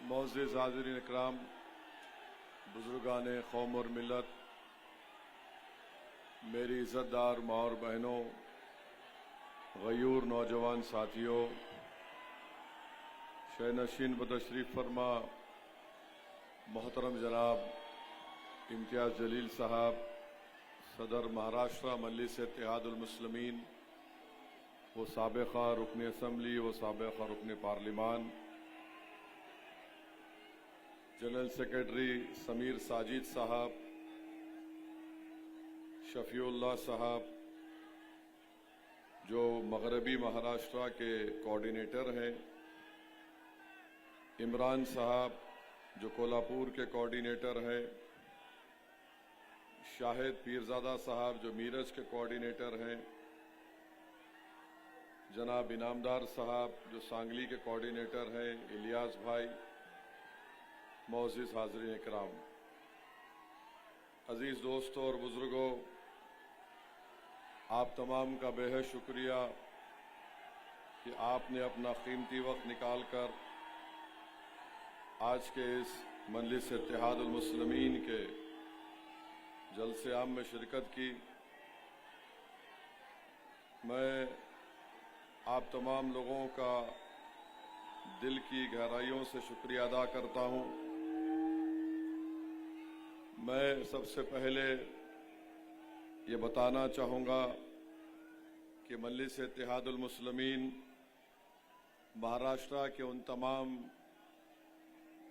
मोअज़्ज़िज़ हाज़िरीन इकराम, बुज़ुर्गान कौम और मिलत, मेरी इज़्ज़तदार माँ और बहनों, गयूर नौजवान साथियों, शहनशीन बतशरीफ़ फरमा मोहतरम जनाब इम्तियाज़ जलील साहब, सदर महाराष्ट्र मजलिस इत्तेहादुल मुस्लिमीन, वो साबिक़ा रुकन असम्बली, वो साबिक़ा रुकन parliament, general secretary Sameer Sajid साहब, शफीउल्लाह साहब जो मगरबी महाराष्ट्र के कोऑर्डिनेटर हैं, इमरान साहब जो कोल्हापुर के कोऑर्डिनेटर हैं, शाहिद पीरजादा साहब जो मीरज के कोऑर्डिनेटर हैं, जनाब इनामदार साहब जो सांगली के कोऑर्डिनेटर हैं, इलियास भाई, मोअज़्ज़िज़ हाज़िरीन इकराम, अजीज़ दोस्तों और बुज़ुर्गों, आप तमाम का बेहद शुक्रिया कि आपने अपना कीमती वक्त निकालकर आज के इस मजलिस इत्तेहादुल मुस्लिमीन के जलसे आम में शिरकत की। मैं आप तमाम लोगों का दिल की गहराइयों से शुक्रिया अदा करता हूँ। मैं सबसे पहले ये बताना चाहूँगा कि मजलिस इत्तेहादुल मुस्लिमीन महाराष्ट्र के उन तमाम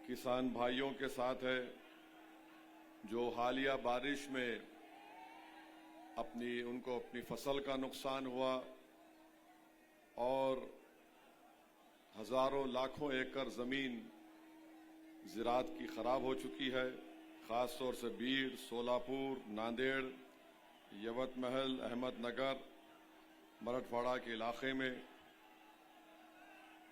किसान भाइयों के साथ है जो हालिया बारिश में उनको अपनी फसल का नुकसान हुआ और हजारों लाखों एकड़ जमीन ज़राअत की खराब हो चुकी है। खास तौर से बीड, सोलापुर, नांदेड़, यवतमहल, अहमदनगर, मराठवाड़ा के इलाके में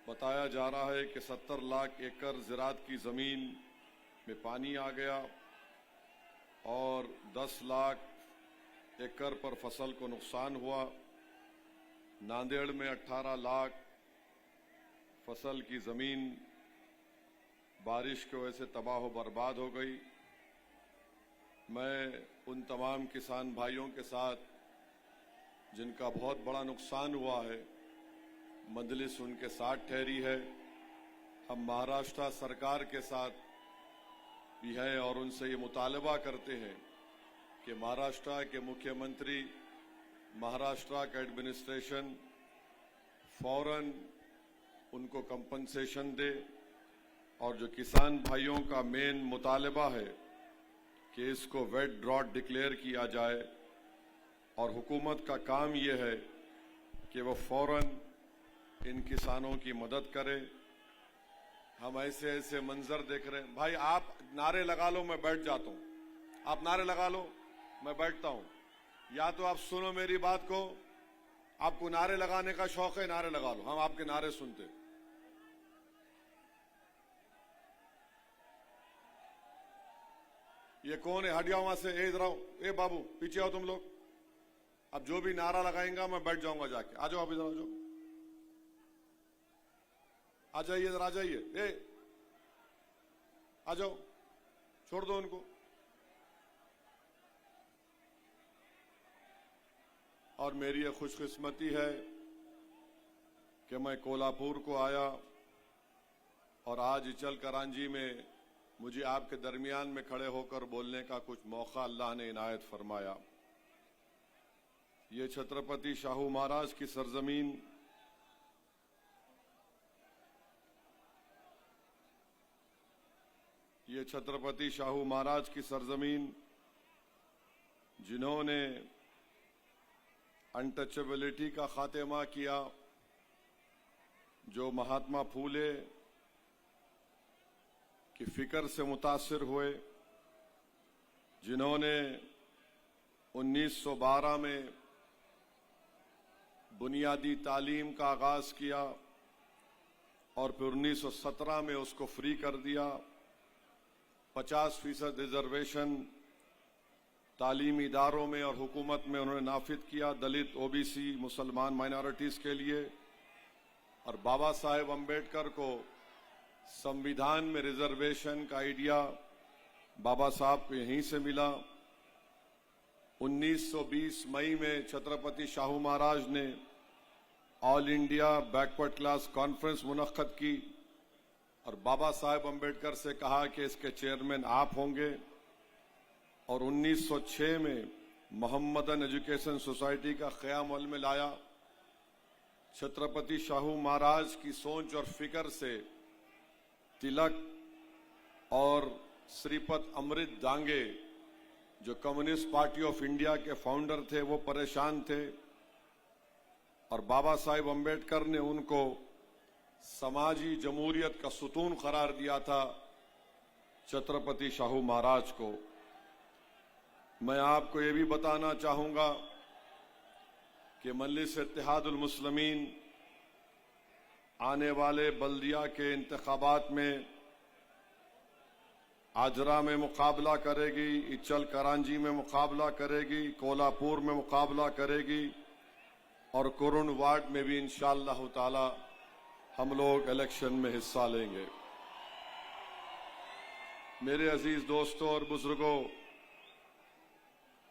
बताया जा रहा है कि 70 लाख एकड़ ज़राअत की ज़मीन में पानी आ गया और 10 लाख एकड़ पर फसल को नुकसान हुआ। नांदेड़ में 18 लाख फसल की ज़मीन बारिश की वजह से तबाह बर्बाद हो गई। मैं उन तमाम किसान भाइयों के साथ जिनका बहुत बड़ा नुकसान हुआ है, मजलिस उनके साथ ठहरी है। हम महाराष्ट्र सरकार के साथ भी है और उनसे ये मुतालबा करते हैं कि महाराष्ट्र के मुख्यमंत्री, महाराष्ट्र का एडमिनिस्ट्रेशन फौरन उनको कंपनसेशन दे और जो किसान भाइयों का मेन मुतालबा है कि इसको वेट ड्रॉट डिक्लेयर किया जाए और हुकूमत का काम ये है कि वो फौरन इन किसानों की मदद करे। हम ऐसे ऐसे मंजर देख रहे हैं। भाई आप नारे लगा लो, मैं बैठ जाता हूँ। आप नारे लगा लो, मैं बैठता हूँ। या तो आप सुनो मेरी बात को, आपको नारे लगाने का शौक है, नारे लगा लो, हम आपके नारे सुनते। ये कौन है? हट जाओ वहां से। इधर आओ, ए बाबू पीछे आओ तुम लोग। अब जो भी नारा लगाएंगा मैं बैठ जाऊंगा जाके। आ जाओ, आप इधर आ जाओ, आ जाइए, इधर आ जाइए। आ जाओ, छोड़ दो उनको। और मेरी ये खुशकिस्मती है कि मैं कोल्हापुर को आया और आज इचल करांजी में मुझे आपके दरमियान में खड़े होकर बोलने का कुछ मौका अल्लाह ने इनायत फरमाया। ये छत्रपति शाहू महाराज की सरजमीन, ये छत्रपति शाहू महाराज की सरजमीन जिन्होंने अनटचेबिलिटी का खात्मा किया, जो महात्मा फूले की फिक्र से मुतासिर हुए, जिन्होंने 1912 में बुनियादी तालीम का आगाज किया और फिर 1917 में उसको फ्री कर दिया। 50% रिजर्वेशन तालीमी इदारों में और हुकूमत में उन्होंने नाफिज किया दलित, ओबीसी, मुसलमान माइनॉरिटीज के लिए। और बाबा साहेब अम्बेडकर को संविधान में रिजर्वेशन का आइडिया बाबा साहब को यहीं से मिला। 1920 मई में छत्रपति शाहू महाराज ने all India backward class conference मुनक्कद की और बाबा साहेब अम्बेडकर से कहा कि इसके चेयरमैन आप होंगे। और 1906 में मोहम्मदन एजुकेशन सोसाइटी का क़याम अमल में लाया। छत्रपति शाहू महाराज की सोच और फिक्र से तिलक और श्रीपद अमृत दांगे, जो कम्युनिस्ट पार्टी ऑफ इंडिया के फाउंडर थे, वो परेशान थे और बाबा साहेब अम्बेडकर ने उनको समाजी जमहूरियत का सुतून करार दिया था छत्रपति शाहू महाराज को। मैं आपको ये भी बताना चाहूंगा कि मजलिस इत्तेहादुल मुस्लिमीन आने वाले बल्दिया के इंतखाबात में आजरा में मुकाबला करेगी, इचल करांजी में मुकाबला करेगी, कोल्हापुर में मुकाबला करेगी और कुरुन वार्ड में भी इंशाअल्लाह ताला हम लोग इलेक्शन में हिस्सा लेंगे। मेरे अजीज दोस्तों और बुजुर्गों,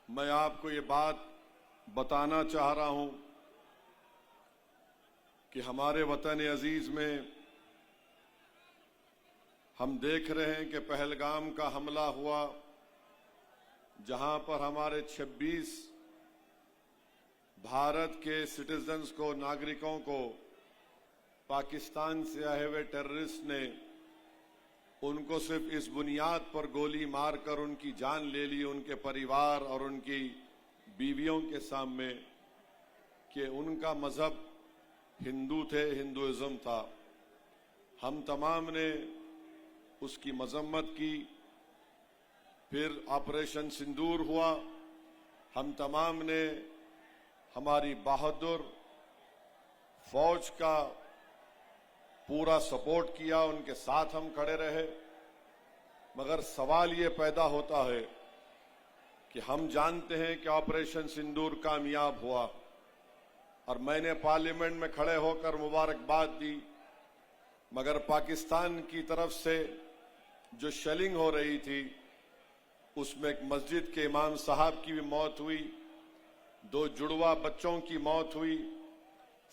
मैं आपको ये बात बताना चाह रहा हूं कि हमारे वतन अजीज में हम देख रहे हैं कि पहलगाम का हमला हुआ, जहां पर हमारे 26 भारत के सिटीजन्स को, नागरिकों को पाकिस्तान से आए हुए टेररिस्ट ने उनको सिर्फ इस बुनियाद पर गोली मारकर उनकी जान ले ली, उनके परिवार और उनकी बीवियों के सामने, कि उनका मजहब हिंदू थे, हिंदुइज्म था। हम तमाम ने उसकी मजम्मत की। फिर ऑपरेशन सिंदूर हुआ, हम तमाम ने हमारी बहादुर फौज का पूरा सपोर्ट किया, उनके साथ हम खड़े रहे। मगर सवाल ये पैदा होता है कि हम जानते हैं कि ऑपरेशन सिंदूर कामयाब हुआ और मैंने पार्लियामेंट में खड़े होकर मुबारकबाद दी, मगर पाकिस्तान की तरफ से जो शेलिंग हो रही थी उसमें एक मस्जिद के इमाम साहब की भी मौत हुई, 2 जुड़वा बच्चों की मौत हुई,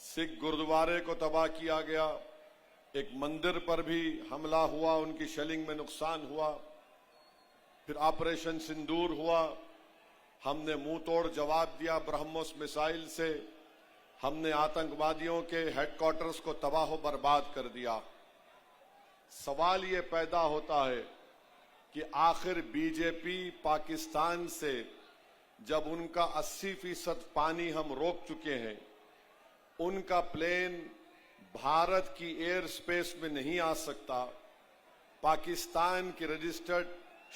सिख गुरुद्वारे को तबाह किया गया, एक मंदिर पर भी हमला हुआ, उनकी शेलिंग में नुकसान हुआ। फिर ऑपरेशन सिंदूर हुआ, हमने मुंह तोड़ जवाब दिया ब्रह्मोस मिसाइल से, हमने आतंकवादियों के हेडक्वार्टर्स को तबाह बर्बाद कर दिया। सवाल ये पैदा होता है कि आखिर बीजेपी पाकिस्तान से जब उनका 80% पानी हम रोक चुके हैं, उनका प्लेन भारत की एयर स्पेस में नहीं आ सकता, पाकिस्तान की रजिस्टर्ड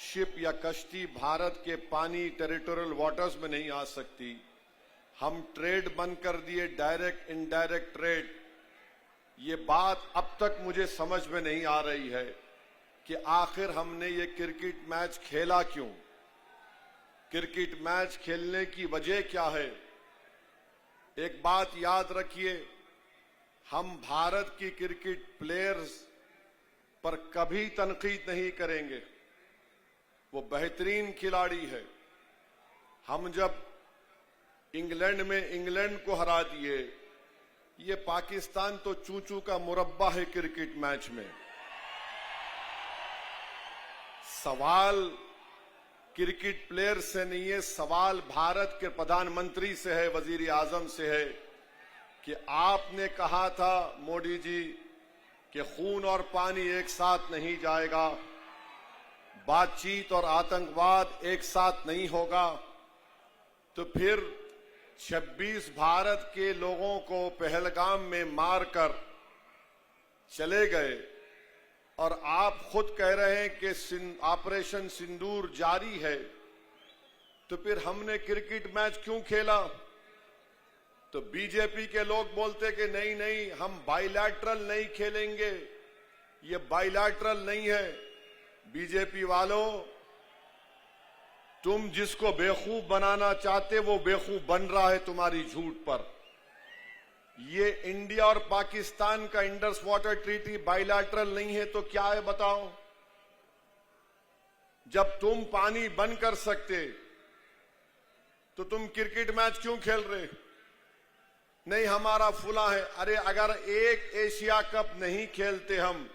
शिप या कश्ती भारत के पानी टेरिटोरियल वाटर्स में नहीं आ सकती, हम ट्रेड बंद कर दिए, डायरेक्ट इनडायरेक्ट ट्रेड। ये बात अब तक मुझे समझ में नहीं आ रही है कि आखिर हमने ये क्रिकेट मैच खेला क्यों, क्रिकेट मैच खेलने की वजह क्या है। एक बात याद रखिए, हम भारत की क्रिकेट प्लेयर्स पर कभी तनकीद नहीं करेंगे, वो बेहतरीन खिलाड़ी है। हम जब इंग्लैंड में इंग्लैंड को हरा दिए, ये पाकिस्तान तो चूचू का मुरब्बा है क्रिकेट मैच में। सवाल क्रिकेट प्लेयर से नहीं है, सवाल भारत के प्रधानमंत्री से है, वजीर आजम से है कि आपने कहा था मोदी जी कि खून और पानी एक साथ नहीं जाएगा, बातचीत और आतंकवाद एक साथ नहीं होगा। तो फिर 26 भारत के लोगों को पहलगाम में मारकर चले गए और आप खुद कह रहे हैं कि ऑपरेशन सिंदूर जारी है, तो फिर हमने क्रिकेट मैच क्यों खेला। तो बीजेपी के लोग बोलते कि नहीं नहीं, हम बाइलैटरल नहीं खेलेंगे, ये बाइलैटरल नहीं है। बीजेपी वालों, तुम जिसको बेवकूफ बनाना चाहते वो बेवकूफ बन रहा है तुम्हारी झूठ पर। ये इंडिया और पाकिस्तान का इंडस वाटर ट्रीटी बायलैटरल नहीं है तो क्या है बताओ? जब तुम पानी बंद कर सकते तो तुम क्रिकेट मैच क्यों खेल रहे? नहीं हमारा फुला है। अरे अगर एक एशिया कप नहीं खेलते हम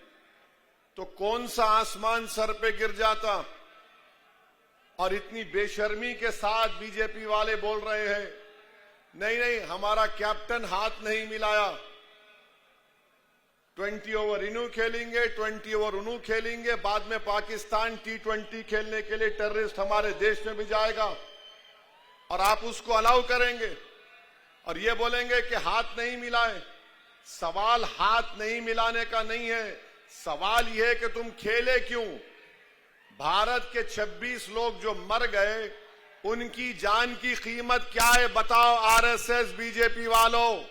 तो कौन सा आसमान सर पे गिर जाता? और इतनी बेशर्मी के साथ बीजेपी वाले बोल रहे हैं नहीं नहीं हमारा कैप्टन हाथ नहीं मिलाया। 20 ओवर इन्हों खेलेंगे, 20 ओवर उन्हों खेलेंगे, बाद में पाकिस्तान T20 खेलने के लिए टेररिस्ट हमारे देश में भी जाएगा और आप उसको अलाउ करेंगे और ये बोलेंगे कि हाथ नहीं मिलाए। सवाल हाथ नहीं मिलाने का नहीं है, सवाल यह है कि तुम खेले क्यों? भारत के 26 लोग जो मर गए उनकी जान की कीमत क्या है बताओ आरएसएस बीजेपी वालों?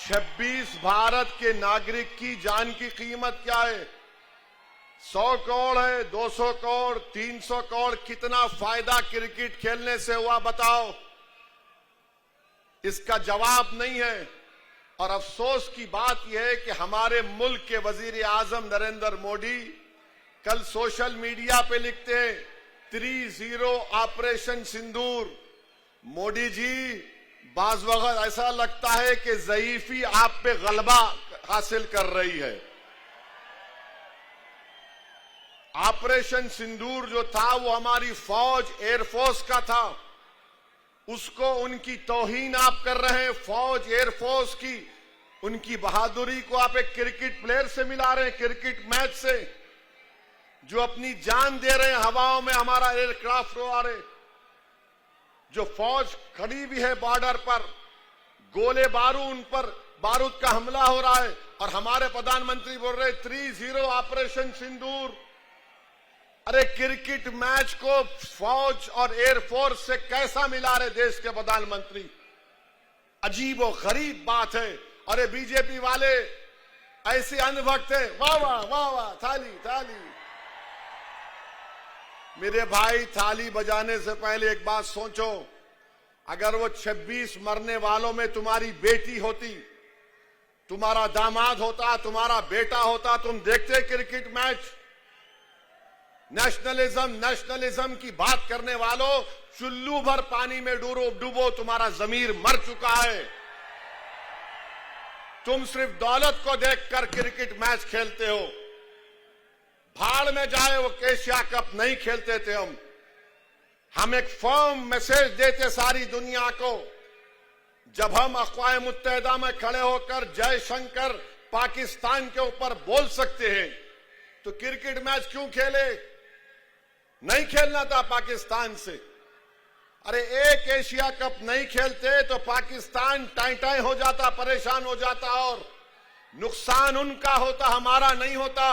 26 भारत के नागरिक की जान की कीमत क्या है? 100 करोड़ है, 200 करोड़, 300 करोड़, कितना फायदा क्रिकेट खेलने से हुआ बताओ? इसका जवाब नहीं है। और अफसोस की बात यह है कि हमारे मुल्क के वजीर आजम नरेंद्र मोदी कल सोशल मीडिया पे लिखते हैं 3-0 ऑपरेशन सिंदूर। मोदी जी बाज वक्त ऐसा लगता है कि ज़ईफी आप पे गलबा हासिल कर रही है। ऑपरेशन सिंदूर जो था वो हमारी फौज एयरफोर्स का था, उसको उनकी तौहीन आप कर रहे हैं। फौज एयरफोर्स की उनकी बहादुरी को आप एक क्रिकेट प्लेयर से मिला रहे हैं, क्रिकेट मैच से, जो अपनी जान दे रहे हैं हवाओं में हमारा एयरक्राफ्ट उड़ा रहे। जो फौज खड़ी भी है बॉर्डर पर, गोले बारूद उन पर बारूद का हमला हो रहा है और हमारे प्रधानमंत्री बोल रहे 3-0 ऑपरेशन सिंदूर। अरे क्रिकेट मैच को फौज और एयरफोर्स से कैसा मिला रहे देश के प्रधानमंत्री? अजीब और गरीब बात है। अरे बीजेपी वाले ऐसे अंधभक्त है, वाह वाह वाह वाह, थाली थाली। मेरे भाई थाली बजाने से पहले एक बात सोचो, अगर वो 26 मरने वालों में तुम्हारी बेटी होती, तुम्हारा दामाद होता, तुम्हारा बेटा होता, तुम देखते क्रिकेट मैच? नेशनलिज्म की बात करने वालों, चुल्लू भर पानी में डूबो, तुम्हारा जमीर मर चुका है। तुम सिर्फ दौलत को देखकर क्रिकेट मैच खेलते हो। भाड़ में जाए वो एशिया कप नहीं खेलते थे हम एक फर्म मैसेज देते सारी दुनिया को। जब हम अक़वाम मुत्तहिदा में खड़े होकर जयशंकर पाकिस्तान के ऊपर बोल सकते हैं तो क्रिकेट मैच क्यों खेले? नहीं खेलना था पाकिस्तान से। अरे एक एशिया कप नहीं खेलते तो पाकिस्तान टाई हो जाता, परेशान हो जाता और नुकसान उनका होता, हमारा नहीं होता।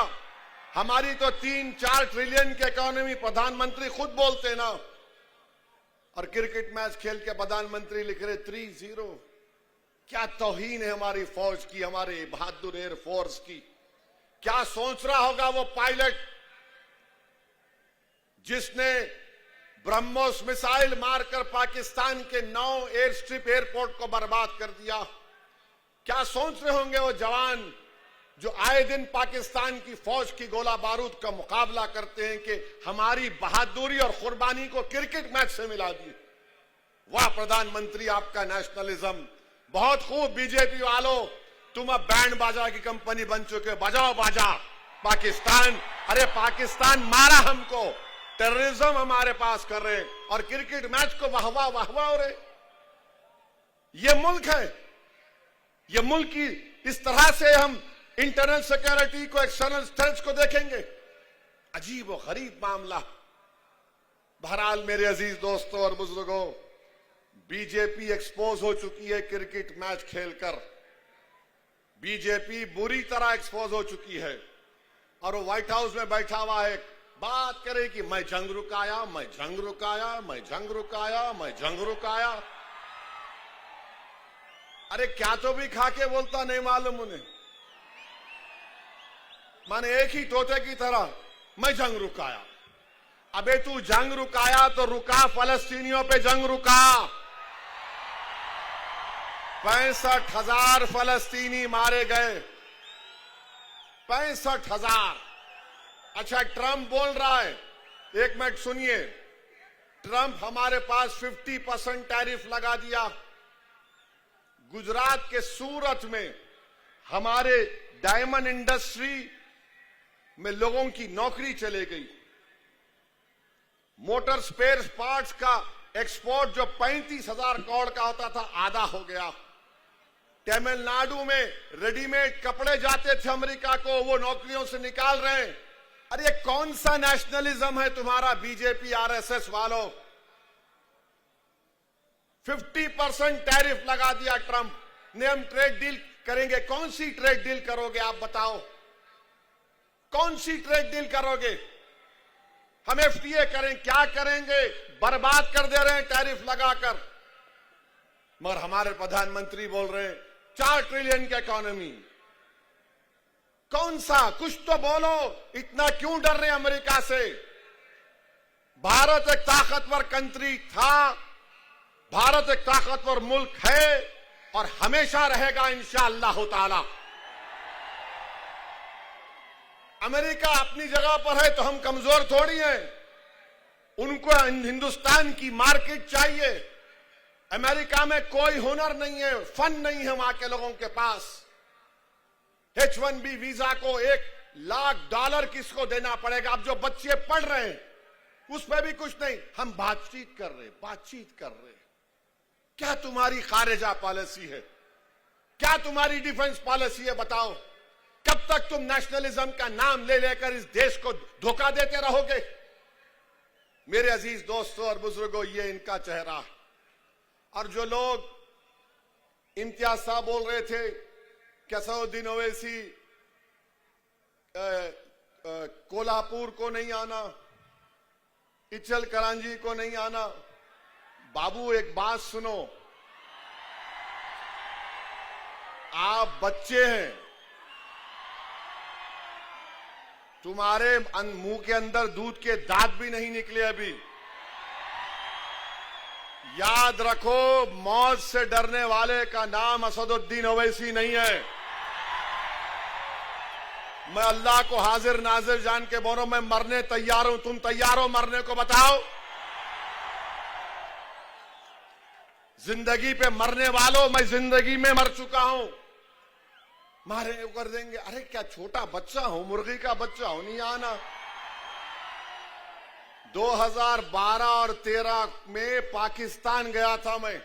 हमारी तो 3-4 ट्रिलियन की इकोनॉमी, प्रधानमंत्री खुद बोलते ना। और क्रिकेट मैच खेल के प्रधानमंत्री लिख रहे 3-0। क्या तौहीन है हमारी फौज की, हमारे बहादुर एयरफोर्स की। क्या सोच रहा होगा वो पायलट जिसने ब्रह्मोस मिसाइल मारकर पाकिस्तान के 9 एयर स्ट्रिप एयरपोर्ट को बर्बाद कर दिया? क्या सोच रहे होंगे वो जवान जो आए दिन पाकिस्तान की फौज की गोला बारूद का मुकाबला करते हैं कि हमारी बहादुरी और कुर्बानी को क्रिकेट मैच से मिला दिए? वाह प्रधानमंत्री, आपका नेशनलिज्म बहुत खूब। बीजेपी वालों, तुम अब बैंड बाजा की कंपनी बन चुके हो, बजाओ बाजा। पाकिस्तान, अरे पाकिस्तान मारा हमको, टेररिज्म हमारे पास कर रहे और क्रिकेट मैच को वाहवा वाहवा हो रहे। ये मुल्क है, ये मुल्क की इस तरह से हम इंटरनल सिक्योरिटी को, एक्सटर्नल थ्रेट्स को देखेंगे? अजीब और गरीब मामला। बहरहाल मेरे अजीज दोस्तों और बुजुर्गों, बीजेपी एक्सपोज हो चुकी है क्रिकेट मैच खेलकर। बीजेपी बुरी तरह एक्सपोज हो चुकी है और वो व्हाइट हाउस में बैठा हुआ है, बात करे कि मैं जंग रुकाया, मैं जंग रुकाया, मैं जंग रुकाया, मैं जंग रुकाया। अरे क्या तो भी खा के बोलता नहीं मालूम उन्हें। माने एक ही तोते की तरह मैं जंग रुकाया। अबे तू जंग रुकाया तो रुका, फलस्तीनियों पे जंग रुका। 65,000 फलस्तीनी मारे गए। 65,000। अच्छा, ट्रंप बोल रहा है, एक मिनट सुनिए, ट्रंप हमारे पास 50% टैरिफ लगा दिया। गुजरात के सूरत में हमारे डायमंड इंडस्ट्री में लोगों की नौकरी चले गई। मोटर स्पेयर पार्ट्स का एक्सपोर्ट जो 35,000 करोड़ का होता था, आधा हो गया। तमिलनाडु में रेडीमेड कपड़े जाते थे अमेरिका को, वो नौकरियों से निकाल रहे हैं। अरे कौन सा नेशनलिज्म है तुम्हारा बीजेपी आरएसएस वालों? 50% टैरिफ लगा दिया ट्रंप ने। हम ट्रेड डील करेंगे। कौन सी ट्रेड डील करोगे आप बताओ? कौन सी ट्रेड डील करोगे? हम एफटीए करें, क्या करेंगे? बर्बाद कर दे रहे हैं टैरिफ लगाकर। मगर हमारे प्रधानमंत्री बोल रहे हैं 4 ट्रिलियन की इकोनॉमी। कौन सा? कुछ तो बोलो। इतना क्यों डर रहे हैं अमेरिका से? भारत एक ताकतवर कंट्री था, भारत एक ताकतवर मुल्क है और हमेशा रहेगा इंशाअल्लाह ताला। अमेरिका अपनी जगह पर है तो हम कमजोर थोड़ी हैं। उनको हिंदुस्तान की मार्केट चाहिए। अमेरिका में कोई हुनर नहीं है, फन नहीं है वहां के लोगों के पास। H1B वीजा को $1,00,000 किसको देना पड़ेगा? अब जो बच्चे पढ़ रहे हैं उस पर भी कुछ नहीं। हम बातचीत कर रहे। क्या तुम्हारी खारिजा पॉलिसी है? क्या तुम्हारी डिफेंस पॉलिसी है? बताओ। कब तक तुम नेशनलिज्म का नाम ले लेकर इस देश को धोखा देते रहोगे? मेरे अजीज दोस्तों और बुजुर्गों, ये इनका चेहरा। और जो लोग इम्तियाज साहब बोल रहे थे कि असदुद्दीन ओवैसी कोल्हापुर को नहीं आना, इचल करांजी को नहीं आना। बाबू एक बात सुनो, आप बच्चे हैं, तुम्हारे मुंह के अंदर दूध के दांत भी नहीं निकले अभी। याद रखो, मौत से डरने वाले का नाम असदुद्दीन ओवैसी नहीं है। मैं अल्लाह को हाजिर नाजिर जान के बोल रहा हूं, मैं मरने तैयार हूं। तुम तैयार हो मरने को? बताओ। जिंदगी पे मरने वालों, मैं जिंदगी में मर चुका हूं। मारे कर देंगे। अरे क्या छोटा बच्चा हूं, मुर्गी का बच्चा हूं, नहीं आना। 2012 और 13 में पाकिस्तान गया था मैं।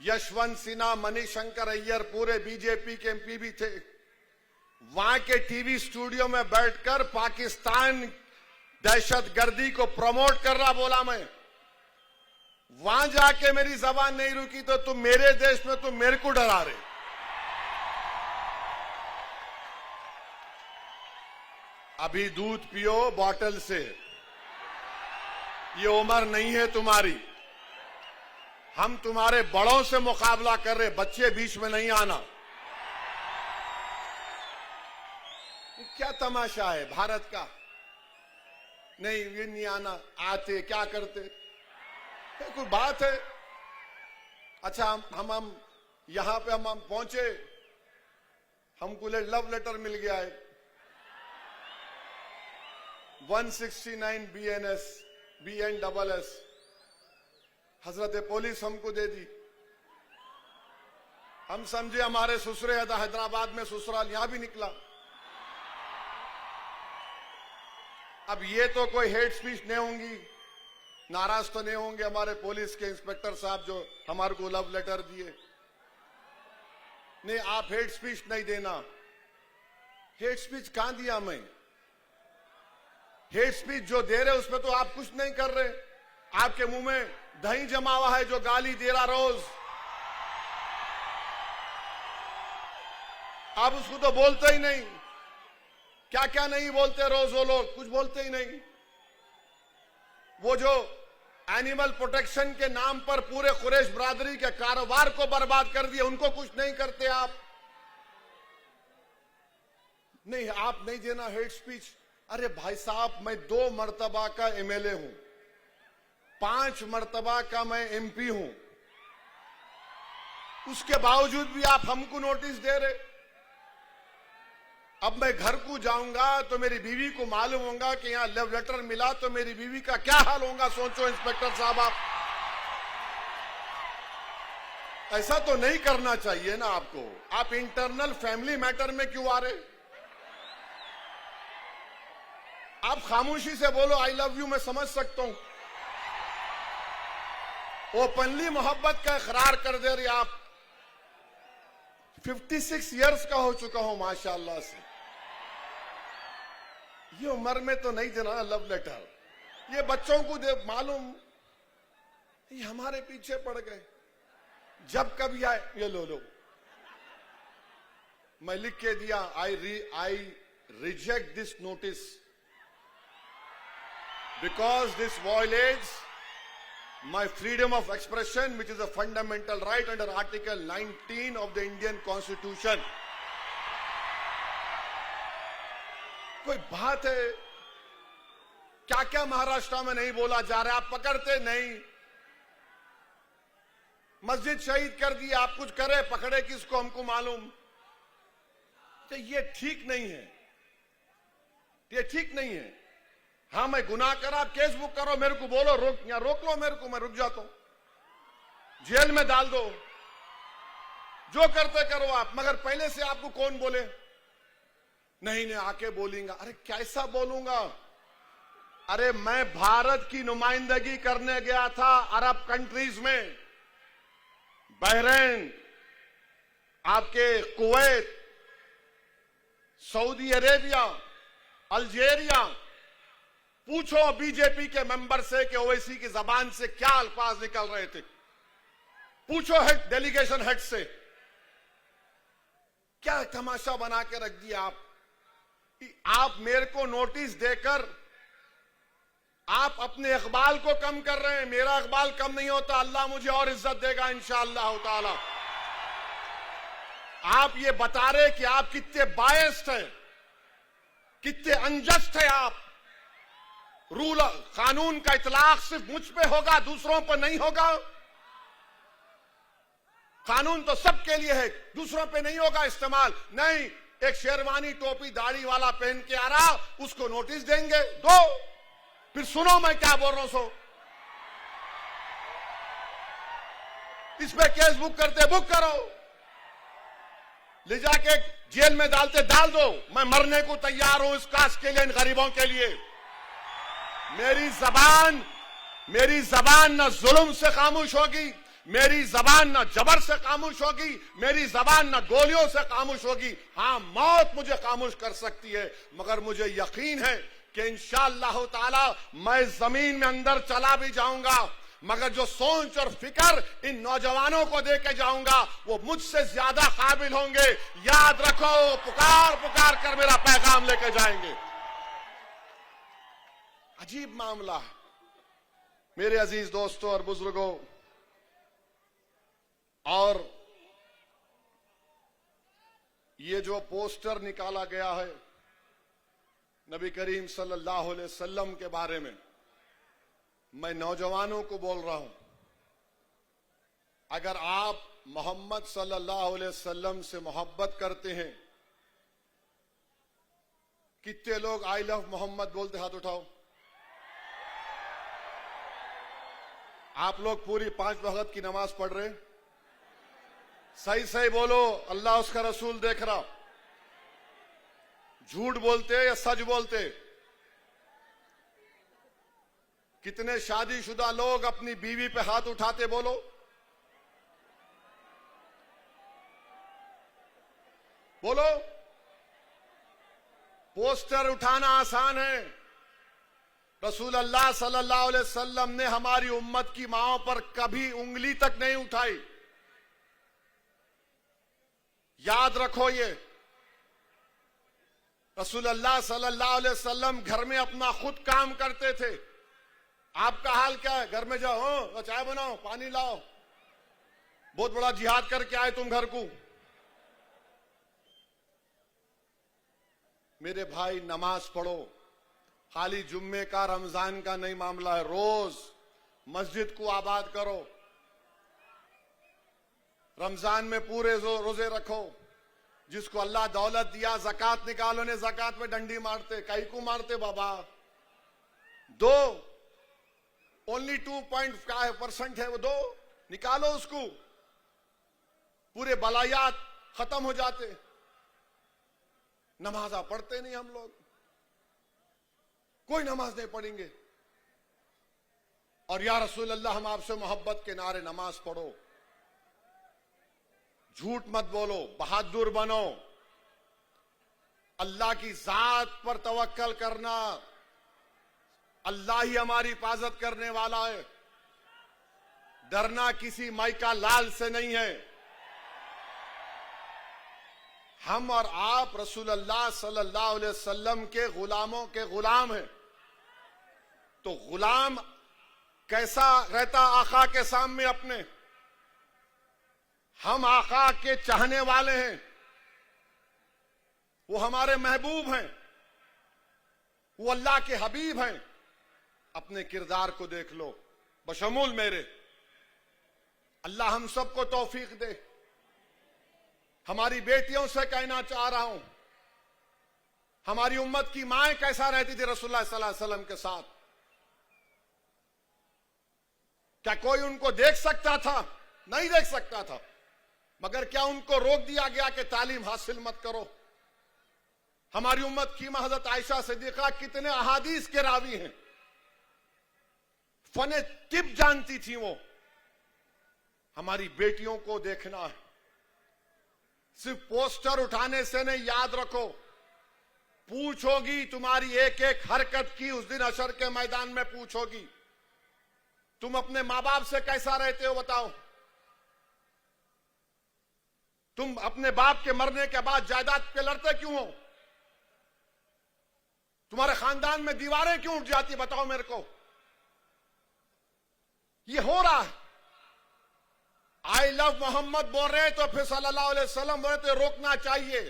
यशवंत सिन्हा, मणिशंकर अय्यर, पूरे बीजेपी के एमपी भी थे। वहां के टीवी स्टूडियो में बैठकर पाकिस्तान दहशतगर्दी को प्रमोट कर रहा बोला मैं। वहां जाके मेरी जबान नहीं रुकी तो तुम मेरे देश में तुम मेरे को डरा रहे। अभी दूध पियो बॉटल से, ये उम्र नहीं है तुम्हारी। हम तुम्हारे बड़ों से मुकाबला कर रहे, बच्चे बीच में नहीं आना। क्या तमाशा है भारत का? नहीं ये नहीं आना, आते क्या करते? कोई बात है? अच्छा हम यहां पे हम पहुंचे, हमको लव लेटर मिल गया है 169 BNSS हजरत पुलिस हमको दे दी। हम समझे हमारे ससुरे हैदराबाद में ससुराल, यहां भी निकला। अब ये तो कोई हेट स्पीच नहीं होंगी, नाराज तो नहीं होंगे हमारे पुलिस के इंस्पेक्टर साहब जो हमारे को लव लेटर दिए। नहीं, आप हेट स्पीच नहीं देना। हेट स्पीच कहां दिया मैं? हेट स्पीच जो दे रहे उसमें तो आप कुछ नहीं कर रहे। आपके मुंह में दही जमा हुआ है जो गाली दे रहा रोज, आप उसको तो बोलते ही नहीं। क्या क्या नहीं बोलते रोज वो लोग, कुछ बोलते ही नहीं। वो जो एनिमल प्रोटेक्शन के नाम पर पूरे कुरैश बरादरी के कारोबार को बर्बाद कर दिया, उनको कुछ नहीं करते आप। नहीं, आप नहीं देना हेट स्पीच। अरे भाई साहब, मैं 2 मर्तबा का एमएलए हूं, 5 मर्तबा का मैं एमपी हूं। उसके बावजूद भी आप हमको नोटिस दे रहे। अब मैं घर को जाऊंगा तो मेरी बीवी को मालूम होगा कि यहां लव लेटर मिला, तो मेरी बीवी का क्या हाल होगा, सोचो इंस्पेक्टर साहब आप। ऐसा तो नहीं करना चाहिए ना आपको। आप इंटरनल फैमिली मैटर में क्यों आ रहे? आप खामोशी से बोलो आई लव यू, मैं समझ सकता हूं। ओपनली मोहब्बत का इकरार कर दे रहे आप। 56 इयर्स का हो चुका हूं माशाल्लाह से। ये उम्र में तो नहीं देना लव लेटर। ये बच्चों को दे मालूम, ये हमारे पीछे पड़ गए। जब कभी आए ये लो मैं लिख के दिया, I reject this notice because this violets my freedom of expression, which is a fundamental right under Article 19 of the Indian Constitution. कोई बात है? क्या क्या महाराष्ट्र में नहीं बोला जा रहा है? आप पकड़ते नहीं। मस्जिद शहीद कर दी, आप कुछ करे, पकड़े किसको हमको मालूम। तो ये ठीक नहीं है, ये ठीक नहीं है। हाँ मैं गुनाह करा, आप केस बुक करो, मेरे को बोलो रोक, यहां रोक लो मेरे को, मैं रुक जाता हूं। जेल में डाल दो, जो करते करो आप, मगर पहले से आपको कौन बोले? नहीं नहीं आके बोलेंगा। अरे कैसा बोलूंगा? अरे मैं भारत की नुमाइंदगी करने गया था अरब कंट्रीज में, बहरीन, आपके कुवैत, सऊदी अरेबिया, अल्जीरिया। पूछो बीजेपी के मेंबर से कि ओवैसी की जबान से क्या अल्फाज निकल रहे थे। पूछो हेड, डेलीगेशन हेड से। क्या तमाशा बना के रख दिया आप। आप मेरे को नोटिस देकर आप अपने इकबाल को कम कर रहे हैं। मेरा इकबाल कम नहीं होता, अल्लाह मुझे और इज्जत देगा इंशाअल्लाह ताला। आप ये बता रहे कि आप कितने बायस्ड हैं, कितने अनजस्ट हैं आप। रूल कानून का इतलाक सिर्फ मुझ पे होगा, दूसरों पर नहीं होगा। कानून तो सबके लिए है, दूसरों पे नहीं होगा इस्तेमाल। नहीं, एक शेरवानी टोपी दाढ़ी वाला पहन के आ रहा, उसको नोटिस देंगे, दो। फिर सुनो मैं क्या बोल रहा हूं। सो इस पे केस बुक करते, बुक करो, ले जाके जेल में डालते, डाल दो। मैं मरने को तैयार हूं इस कास्ट के लिए, इन गरीबों के लिए। मेरी जबान न जुल्म से खामोश होगी, मेरी जबान न जबर से खामोश होगी, मेरी जबान न गोलियों से खामोश होगी। हां, मौत मुझे खामोश कर सकती है, मगर मुझे यकीन है कि इंशाअल्लाह ताला मैं जमीन में अंदर चला भी जाऊंगा, मगर जो सोच और फिक्र इन नौजवानों को दे के जाऊंगा वो मुझसे ज्यादा काबिल होंगे। याद रखो, पुकार पुकार कर मेरा पैगाम लेके जाएंगे। अजीब मामला है मेरे अजीज दोस्तों और बुजुर्गों। और ये जो पोस्टर निकाला गया है नबी करीम सल्लल्लाहु अलैहि वसल्लम के बारे में, मैं नौजवानों को बोल रहा हूं, अगर आप मोहम्मद सल्लल्लाहु अलैहि वसल्लम से मोहब्बत करते हैं, कितने लोग आई लव मोहम्मद बोलते? हाथ उठाओ। आप लोग पूरी 5 वक्त की नमाज पढ़ रहे? सही सही बोलो, अल्लाह उसका रसूल देख रहा। झूठ बोलते या सच बोलते? कितने शादीशुदा लोग अपनी बीवी पे हाथ उठाते? बोलो। बोलो। पोस्टर उठाना आसान है, रसूल अल्लाह सल्लल्लाहु अलैहि वसल्लम ने हमारी उम्मत की माओं पर कभी उंगली तक नहीं उठाई। याद रखो, ये रसूल अल्लाह सल्लल्लाहु अलैहि वसल्लम घर में अपना खुद काम करते थे। आपका हाल क्या है? घर में जाओ, चाय बनाओ, पानी लाओ, बहुत बड़ा जिहाद करके आए तुम घर को। मेरे भाई, नमाज पढ़ो। खाली जुम्मे का, रमजान का नहीं मामला है, रोज मस्जिद को आबाद करो। रमजान में पूरे रोजे रखो। जिसको अल्लाह दौलत दिया ज़कात निकालो, ने ज़कात में डंडी मारते, कई को मारते बाबा। ओनली 2.5% है वो, निकालो उसको, पूरे बलायात खत्म हो जाते। नमाजा पढ़ते नहीं हम लोग, कोई नमाज नहीं पढ़ेंगे। और या रसूल अल्लाह हम आपसे मोहब्बत के नारे नमाज पढ़ो, झूठ मत बोलो, बहादुर बनो, अल्लाह की जात पर तवक्कल करना। अल्लाह ही हमारी हिफाजत करने वाला है, डरना किसी माइका लाल से नहीं है। हम और आप रसूल अल्लाह सल्लल्लाहु अलैहि वसल्लम के गुलामों के गुलाम हैं। तो गुलाम कैसा रहता आका के सामने अपने? हम आका के चाहने वाले हैं, वो हमारे महबूब हैं, वो अल्लाह के हबीब हैं। अपने किरदार को देख लो, बशमूल मेरे। अल्लाह हम सबको तौफीक दे। हमारी बेटियों से कहना चाह रहा हूं, हमारी उम्मत की माएं कैसा रहती थी रसूलुल्लाह सल्लल्लाहु अलैहि वसल्लम के साथ? क्या कोई उनको देख सकता था? नहीं देख सकता था। मगर क्या उनको रोक दिया गया कि तालीम हासिल मत करो? हमारी उम्मत की मां हज़रत आयशा सिद्दीक़ा कितने अहादीस के रावी हैं, फने तिब जानती थी वो। हमारी बेटियों को देखना है, सिर्फ पोस्टर उठाने से नहीं, याद रखो, पूछोगी तुम्हारी एक एक हरकत की उस दिन हशर के मैदान में पूछोगी। तुम अपने मां बाप से कैसा रहते हो बताओ? तुम अपने बाप के मरने के बाद जायदाद पे लड़ते क्यों हो? तुम्हारे खानदान में दीवारें क्यों उठ जाती बताओ मेरे को? ये हो रहा है। आई लव मोहम्मद बोल रहे तो फिर सल्लल्लाहु अलैहि वसल्लम बोल रहे तो रोकना चाहिए।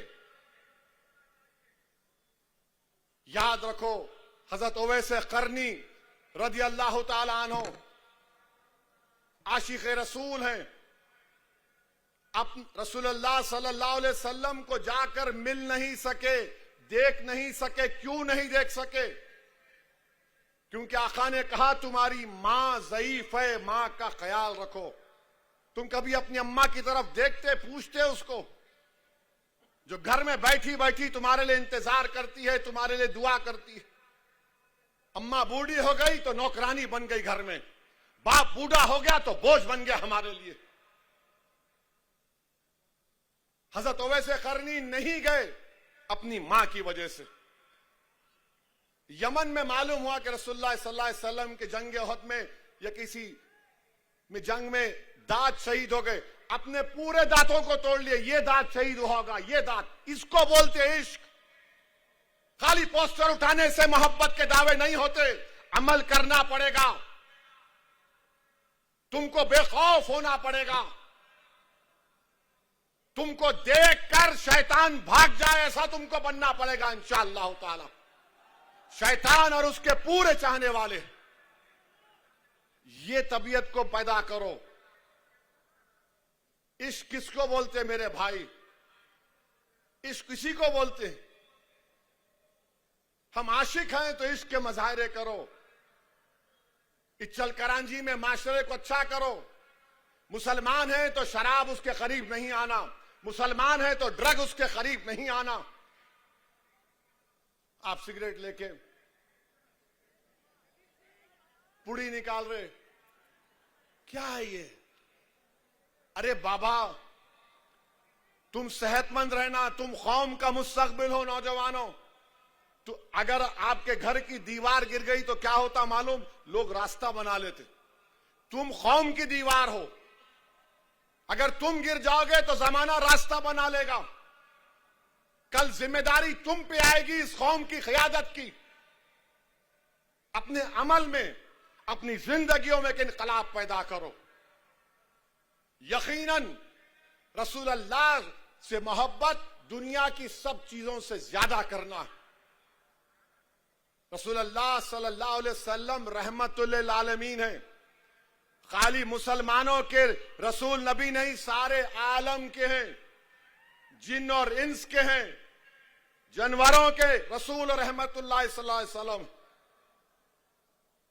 याद रखो, हजरत उवैस करनी रज़ी अल्लाह ताला अन्हु आशिक रसूल हैं। अब रसूलुल्लाह सल्लल्लाहु अलैहि वसल्लम को जाकर मिल नहीं सके, देख नहीं सके। क्यों नहीं देख सके? क्योंकि आका ने कहा तुम्हारी मां ज़ईफ है, मां का ख्याल रखो। तुम कभी अपनी अम्मा की तरफ देखते, पूछते उसको, जो घर में बैठी बैठी तुम्हारे लिए इंतजार करती है, तुम्हारे लिए दुआ करती है। अम्मा बूढ़ी हो गई तो नौकरानी बन गई घर में, बाप बूढ़ा हो गया तो बोझ बन गया हमारे लिए। हजरत उवैस करनी नहीं गए अपनी मां की वजह से। यमन में मालूम हुआ कि रसूलुल्लाह सल्लल्लाहु अलैहि वसल्लम के जंग उहद में या किसी में जंग में दांत शहीद हो गए, अपने पूरे दांतों को तोड़ लिए। ये दांत शहीद होगा, ये दांत, इसको बोलते इश्क। खाली पोस्टर उठाने से मोहब्बत के दावे नहीं होते, अमल करना पड़ेगा। तुमको बेखौफ होना पड़ेगा। तुमको देखकर शैतान भाग जाए ऐसा तुमको बनना पड़ेगा इंशाअल्लाह ताला। शैतान और उसके पूरे चाहने वाले, ये तबीयत को पैदा करो। इश्क किसको बोलते मेरे भाई? इश्क किसी को बोलते? हम आशिक हैं तो इश्क के मजाहरे करो। इच्चल करांजी में माशरे को अच्छा करो। मुसलमान है तो शराब उसके करीब नहीं आना, मुसलमान है तो ड्रग उसके करीब नहीं आना। आप सिगरेट लेके पुड़ी निकाल रहे, क्या है ये? अरे बाबा, तुम सेहतमंद रहना, तुम कौम का मुस्तकबिल हो नौजवानों। तो अगर आपके घर की दीवार गिर गई तो क्या होता मालूम? लोग रास्ता बना लेते। तुम कौम की दीवार हो, अगर तुम गिर जाओगे तो जमाना रास्ता बना लेगा। कल जिम्मेदारी तुम पे आएगी इस कौम की क़यादत की। अपने अमल में, अपनी जिंदगियों में इनकलाब पैदा करो। यकीनन रसूलुल्लाह से मोहब्बत दुनिया की सब चीजों से ज्यादा करना है। रसूलुल्लाह सल्लल्लाहु अलैहि वसल्लम रहमतुल लिल आलमीन है, खाली मुसलमानों के रसूल नबी नहीं, सारे आलम के हैं, जिन और इंस के हैं, जानवरों के रसूल रहमतुल्लाह सल्लल्लाहु अलैहि वसल्लम।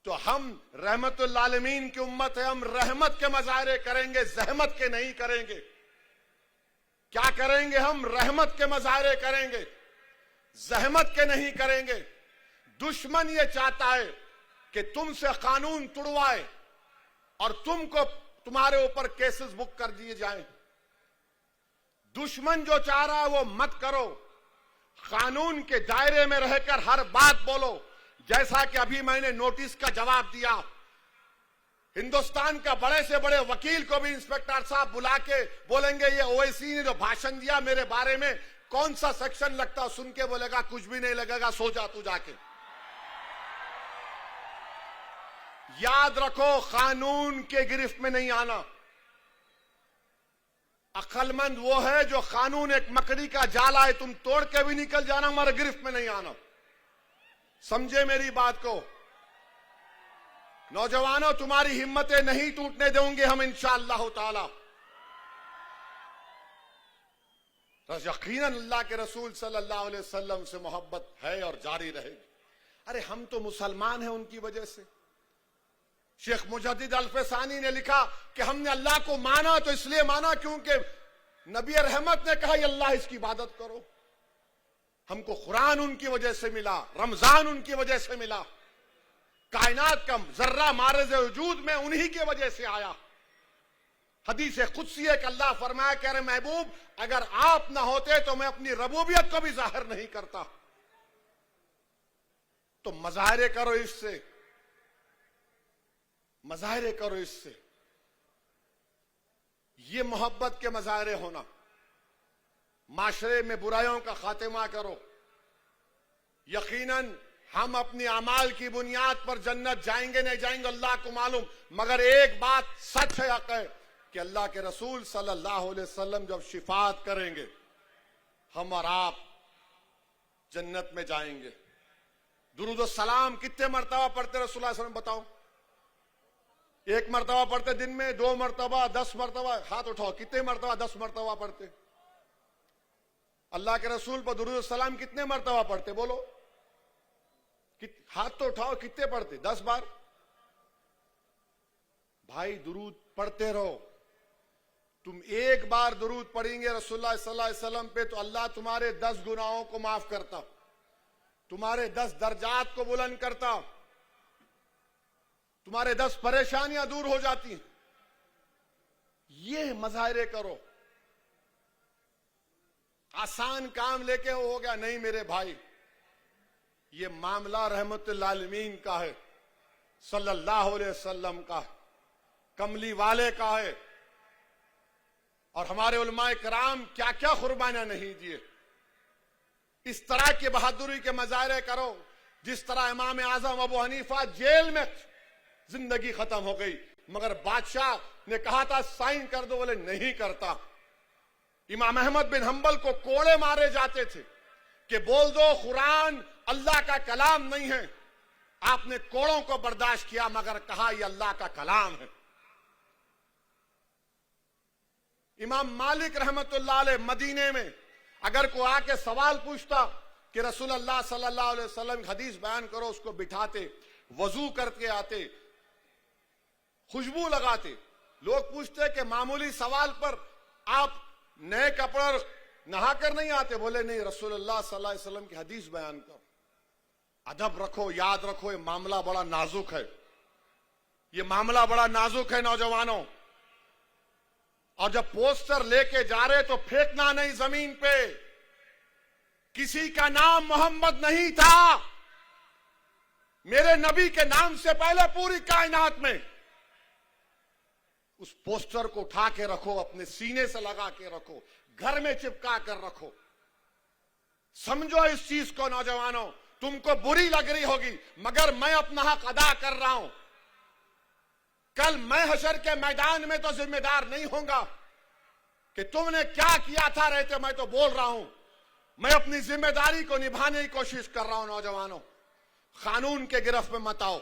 तो हम रहमतुल्लाह आलमीन की उम्मत है, हम रहमत के मजाहरे करेंगे, जहमत के नहीं करेंगे। क्या करेंगे? हम रहमत के मजाहरे करेंगे, जहमत के नहीं करेंगे। दुश्मन ये चाहता है कि तुमसे कानून तुड़वाए और तुमको तुम्हारे ऊपर केसेस बुक कर दिए जाएं। दुश्मन जो चाह रहा है वो मत करो, कानून के दायरे में रहकर हर बात बोलो। जैसा कि अभी मैंने नोटिस का जवाब दिया, हिंदुस्तान का बड़े से बड़े वकील को भी इंस्पेक्टर साहब बुला के बोलेंगे ये ओवैसी ने जो भाषण दिया मेरे बारे में कौन सा सेक्शन लगता, सुन के बोलेगा कुछ भी नहीं लगेगा, सो जा तू जाके। याद रखो, कानून के गिरफ्त में नहीं आना। अक्लमंद वो है जो कानून एक मकड़ी का जाला है, तुम तोड़ के भी निकल जाना, हमारे गिरफ्त में नहीं आना। समझे मेरी बात को? नौजवानों, तुम्हारी हिम्मतें नहीं टूटने देंगे हम इंशाअल्लाह ताला। यकीनन अल्लाह के रसूल सल्लल्लाहु अलैहि वसल्लम से मोहब्बत है और जारी रहेगी। अरे हम तो मुसलमान हैं उनकी वजह से। शेख मुजद्दिद अल-फसानी ने लिखा कि हमने अल्लाह को माना तो इसलिए माना क्योंकि नबी रहमत ने कहा अल्लाह इसकी इबादत करो। हमको कुरान उनकी वजह से मिला, रमजान उनकी वजह से मिला, कायनात का जर्रा मारज़ वजूद में उन्हीं की वजह से आया। हदीस कुदसी है कि अल्लाह फरमाया कह रहे महबूब अगर आप ना होते तो मैं अपनी रबूबियत को भी जाहिर नहीं करता। तो मजाहरे करो इससे, मजाहरे करो इससे। ये मोहब्बत के मजाहरे होना। माशरे में बुराइयों का खात्मा करो। यकीनन हम अपनी अमाल की बुनियाद पर जन्नत जाएंगे नहीं जाएंगे अल्लाह को मालूम, मगर एक बात सच है हक है कि अल्लाह के रसूल सल्लल्लाहु अलैहि वसल्लम जब शिफात करेंगे हम और आप जन्नत में जाएंगे। दुरूद सलाम कितने मरतबा पढ़ते रसूलुल्लाह सल्लल्लाहु अलैहि वसल्लम बताओ? एक मरतबा पढ़ते दिन में, 2 मरतबा, 10 मरतबा? हाथ उठाओ, कितने मरतबा? 10 मरतबा पढ़ते। अल्लाह के रसूल पर दुरूद सलाम कितने मरतबा पढ़ते बोलो? हाथ तो उठाओ, कितने पढ़ते? 10 बार। भाई दुरूद पढ़ते रहो। तुम एक बार दुरूद पढ़ेंगे रसूलुल्लाह सल्लल्लाहु अलैहि वसल्लम पे तो अल्लाह तुम्हारे 10 गुनाहों को माफ करता, तुम्हारे 10 दर्जात को बुलंद करता, तुम्हारे 10 परेशानियां दूर हो जाती हैं। ये मजाहरे करो। आसान काम लेके हो गया नहीं मेरे भाई, ये मामला रहमतुल्लाह आलमीन का है, सल्लल्लाहु अलैहि वसल्लम का है, कमली वाले का है। और हमारे उलमाए कराम क्या क्या कुर्बानियां नहीं दिए। इस तरह की बहादुरी के मजाहरे करो जिस तरह इमाम आजम अबू हनीफा जेल में जिंदगी खत्म हो गई मगर बादशाह ने कहा था साइन कर दो, बोले नहीं करता। इमाम अहमद बिन हंबल को कोड़े मारे जाते थे कि बोल दो कुरान अल्लाह का कलाम नहीं है। आपने कोड़ों को बर्दाश्त किया मगर कहा यह अल्लाह का कलाम है। इमाम मालिक रहमतुल्लाह अलैह मदीने में अगर कोई आके सवाल पूछता कि रसूलुल्लाह सल्लल्लाहु अलैहि वसल्लम की हदीस बयान करो, उसको बिठाते, वजू करके आते, खुशबू लगाते। लोग पूछते कि मामूली सवाल पर आप नए कपड़े नहाकर नहीं आते? बोले नहीं, रसूलुल्लाह सल्लल्लाहु अलैहि वसल्लम की हदीस बयान करो। अदब रखो, याद रखो, ये मामला बड़ा नाजुक है, ये मामला बड़ा नाजुक है नौजवानों। और जब पोस्टर लेके जा रहे तो फेंकना नहीं जमीन पे। किसी का नाम मोहम्मद नहीं था, मेरे नबी के नाम से पहले पूरी कायनात में। उस पोस्टर को उठा के रखो, अपने सीने से लगा के रखो, घर में चिपका कर रखो। समझो इस चीज को नौजवानों, तुमको बुरी लग रही होगी मगर मैं अपना हक अदा कर रहा हूं। कल मैं हशर के मैदान में तो जिम्मेदार नहीं होगा कि तुमने क्या किया था रहते, मैं तो बोल रहा हूं मैं अपनी जिम्मेदारी को निभाने की कोशिश कर रहा हूं। नौजवानों, कानून के गिरफ्त में मत आओ।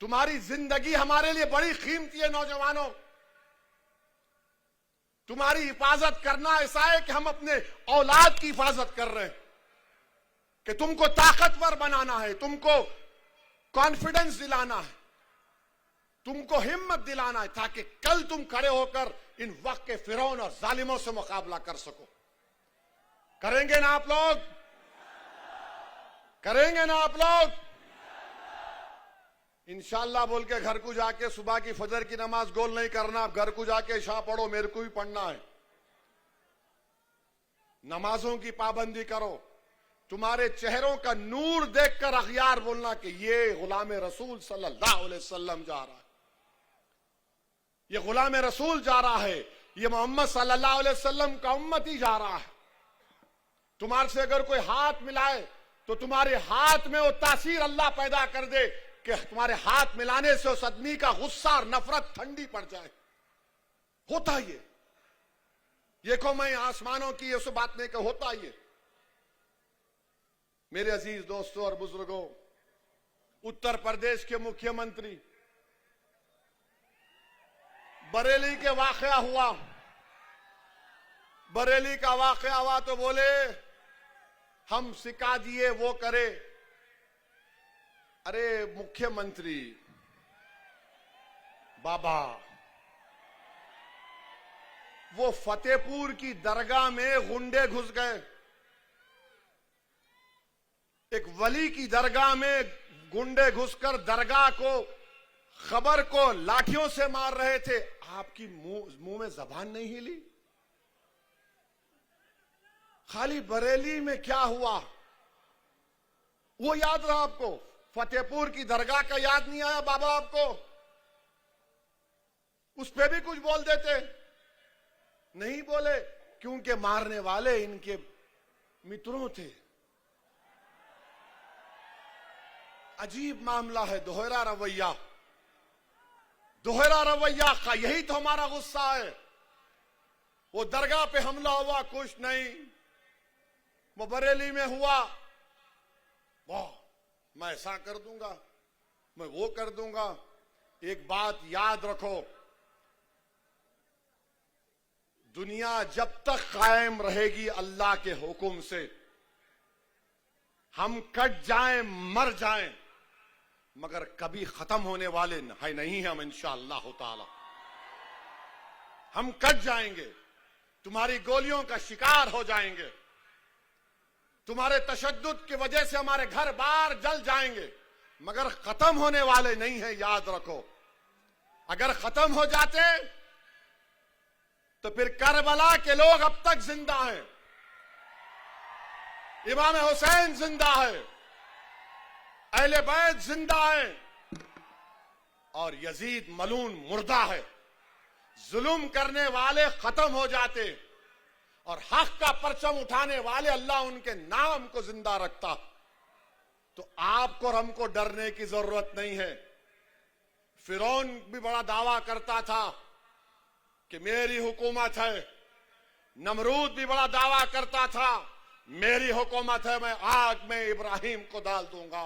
तुम्हारी जिंदगी हमारे लिए बड़ी कीमती है नौजवानों। तुम्हारी हिफाजत करना ऐसा है कि हम अपने औलाद की हिफाजत कर रहे हैं, कि तुमको ताकतवर बनाना है, तुमको कॉन्फिडेंस दिलाना है, तुमको हिम्मत दिलाना है, ताकि कल तुम खड़े होकर इन वक्त के फिरौन और जालिमों से मुकाबला कर सको। करेंगे ना आप लोग? करेंगे ना आप लोग? इंशाअल्लाह बोल के घर को जाके सुबह की फजर की नमाज गोल नहीं करना। आप घर को जाके इशा पढ़ो, मेरे को भी पढ़ना है। नमाजों की पाबंदी करो। तुम्हारे चेहरों का नूर देखकर अखियार बोलना कि ये गुलाम रसूल सल्लल्लाहु अलैहि वसल्लम जा रहा है, ये गुलाम रसूल जा रहा है, ये मोहम्मद सल्लल्लाहु अलैहि वसल्लम का उम्मती जा रहा है। तुम्हारे से अगर कोई हाथ मिलाए तो तुम्हारे हाथ में वो तासीर अल्लाह पैदा कर दे कि तुम्हारे हाथ मिलाने से उस आदमी का गुस्सा और नफरत ठंडी पड़ जाए। होता ये को मैं आसमानों की उस बात नहीं, का होता ये। मेरे अजीज दोस्तों और बुजुर्गों, उत्तर प्रदेश के मुख्यमंत्री, बरेली के वाकया हुआ, बरेली का वाकया हुआ तो बोले हम सिखा दिए वो करे। अरे मुख्यमंत्री बाबा, वो फतेहपुर की दरगाह में गुंडे घुस गए, एक वली की दरगाह में गुंडे घुसकर दरगाह को, खबर को लाठियों से मार रहे थे। आपकी मुंह में जबान नहीं हिली? खाली बरेली में क्या हुआ वो याद रहा आपको? फतेहपुर की दरगाह का याद नहीं आया बाबा आपको? उस पे भी कुछ बोल देते, नहीं बोले, क्योंकि मारने वाले इनके मित्रों थे। अजीब मामला है, दोहरा रवैया, दोहरा रवैया का यही तो हमारा गुस्सा है। वो दरगाह पे हमला हुआ, कुछ नहीं, वो बरेली में हुआ, वाह मैं ऐसा कर दूंगा, मैं वो कर दूंगा। एक बात याद रखो, दुनिया जब तक कायम रहेगी अल्लाह के हुक्म से, हम कट जाएं मर जाएं, मगर कभी खत्म होने वाले नहीं हम इंशाअल्लाह ताला। हम कट जाएंगे, तुम्हारी गोलियों का शिकार हो जाएंगे, तुम्हारे तशद्दुद की वजह से हमारे घर बार जल जाएंगे, मगर खत्म होने वाले नहीं है, याद रखो। अगर खत्म हो जाते तो फिर करबला के लोग अब तक जिंदा हैं, इमाम हुसैन जिंदा है, अहले बैत जिंदा है, और यजीद मलून मुर्दा है। जुल्म करने वाले खत्म हो जाते और हक का परचम उठाने वाले अल्लाह उनके नाम को जिंदा रखता। तो आपको और हमको डरने की जरूरत नहीं है। फिरौन भी बड़ा दावा करता था कि मेरी हुकूमत है, नमरूद भी बड़ा दावा करता था मेरी हुकूमत है, मैं आग में इब्राहिम को डाल दूंगा।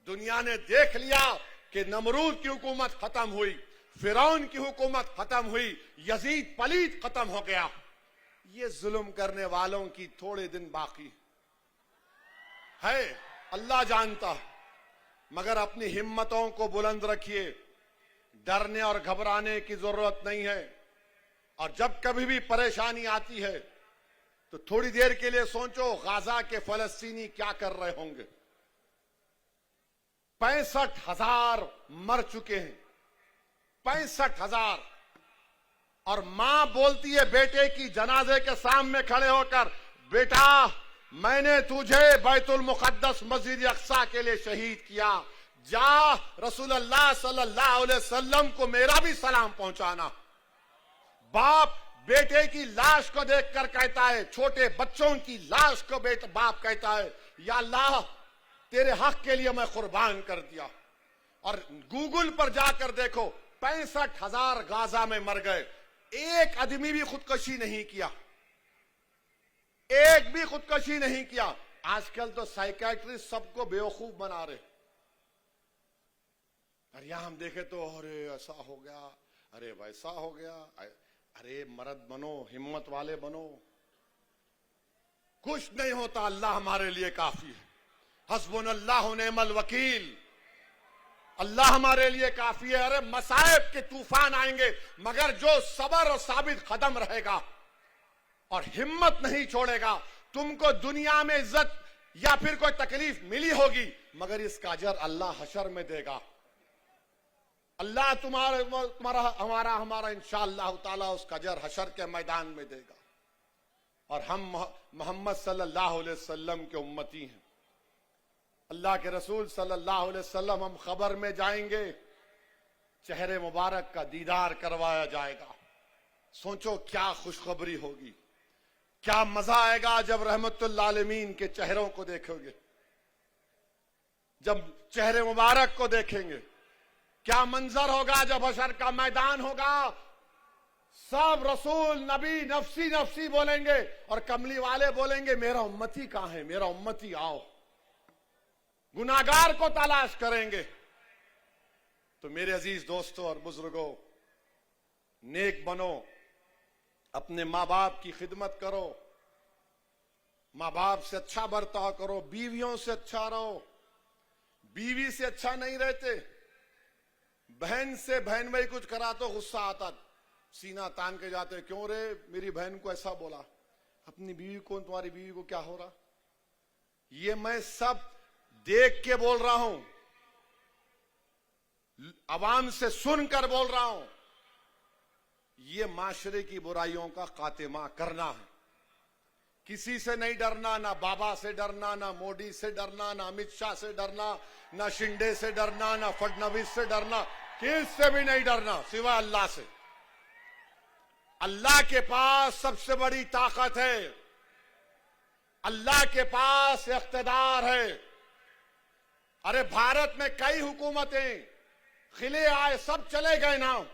दुनिया ने देख लिया कि नमरूद की हुकूमत खत्म हुई, फिरौन की हुकूमत खत्म हुई, यजीद पलीद खत्म हो गया। ये जुल्म करने वालों की थोड़े दिन बाकी है, अल्लाह जानता। मगर अपनी हिम्मतों को बुलंद रखिए, डरने और घबराने की जरूरत नहीं है। और जब कभी भी परेशानी आती है तो थोड़ी देर के लिए सोचो गाजा के फलस्तीनी क्या कर रहे होंगे। 65,000 मर चुके हैं, 65,000। और मां बोलती है बेटे की जनाजे के सामने खड़े होकर, बेटा मैंने तुझे बैतुल मुकद्दस मस्जिद अक्सा के लिए शहीद किया, जा रसूलुल्लाह सल्लल्लाहु अलैहि वसल्लम को मेरा भी सलाम पहुंचाना। बाप बेटे की लाश को देखकर कहता है, छोटे बच्चों की लाश को बाप कहता है, या अल्लाह तेरे हक के लिए मैं कुर्बान कर दिया। और गूगल पर जाकर देखो, 65,000 गाजा में मर गए, एक आदमी भी खुदकुशी नहीं किया, एक भी खुदकुशी नहीं किया। आजकल तो साइकियाट्रिस्ट सबको बेवकूफ बना रहे। और यहां हम देखे तो अरे ऐसा हो गया, अरे वैसा हो गया। अरे मर्द बनो, हिम्मत वाले बनो। कुछ नहीं होता, अल्लाह हमारे लिए काफी है। हस्बुनल्लाहु निअमल वकील, अल्लाह हमारे लिए काफी है। अरे मसाइब के तूफान आएंगे, मगर जो सबर और साबित कदम रहेगा और हिम्मत नहीं छोड़ेगा, तुमको दुनिया में इज्जत या फिर कोई तकलीफ मिली होगी, मगर इसका अजर अल्लाह हशर में देगा। अल्लाह तुम्हारा हमारा इंशाअल्लाह ताला उसका अजर हशर के मैदान में देगा। और हम मोहम्मद सल्लल्लाहु अलैहि वसल्लम के उम्मती हैं। अल्लाह के रसूल सल्लल्लाहु अलैहि वसल्लम, हम खबर में जाएंगे, चेहरे मुबारक का दीदार करवाया जाएगा। सोचो क्या खुशखबरी होगी, क्या मजा आएगा जब रहमतुल आलमीन के चेहरों को देखोगे, जब चेहरे मुबारक को देखेंगे। क्या मंजर होगा जब हशर का मैदान होगा, सब रसूल नबी नफसी नफसी बोलेंगे और कमली वाले बोलेंगे मेरा उम्मती कहां है, मेरा उम्मती आओ। गुनाहगार को तलाश करेंगे। तो मेरे अजीज दोस्तों और बुजुर्गों, नेक बनो, अपने माँ बाप की खिदमत करो, माँ बाप से अच्छा बर्ताव करो, बीवियों से अच्छा रहो। बीवी से अच्छा नहीं रहते, बहन से बहन में कुछ करा तो गुस्सा आता, सीना तान के जाते, क्यों रे मेरी बहन को ऐसा बोला, अपनी बीवी को, तुम्हारी बीवी को क्या हो रहा। ये मैं सब देख के बोल रहा हूं, अवाम से सुनकर बोल रहा हूं। ये माशरे की बुराइयों का खात्मा करना है। किसी से नहीं डरना, ना बाबा से डरना, ना मोदी से डरना, ना अमित शाह से डरना, ना शिंदे से डरना, ना फडणवीस से डरना, किससे भी नहीं डरना सिवाय अल्लाह से। अल्लाह के पास सबसे बड़ी ताकत है, अल्लाह के पास इख्तिदार है। अरे भारत में कई हुकूमतें खिले आए, सब चले गए नाम,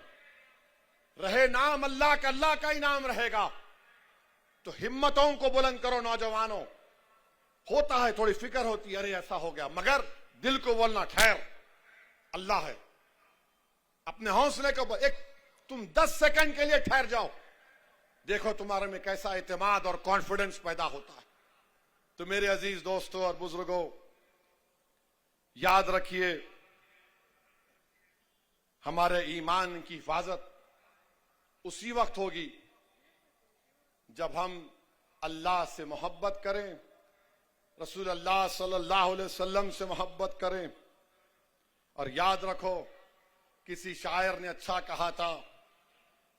रहे नाम अल्लाह का, अल्लाह का ही नाम रहेगा। तो हिम्मतों को बुलंद करो नौजवानों। होता है, थोड़ी फिक्र होती है, अरे ऐसा हो गया, मगर दिल को बोलना ठहर, अल्लाह है। अपने हौसले को तुम 10 सेकंड के लिए ठहर जाओ, देखो तुम्हारे में कैसा एतमाद और कॉन्फिडेंस पैदा होता है। तो मेरे अजीज दोस्तों और बुजुर्गों, याद रखिए, हमारे ईमान की हिफाजत उसी वक्त होगी जब हम अल्लाह से मोहब्बत करें, रसूल अल्लाह सल्लल्लाहु अलैहि वसल्लम से मोहब्बत करें। और याद रखो, किसी शायर ने अच्छा कहा था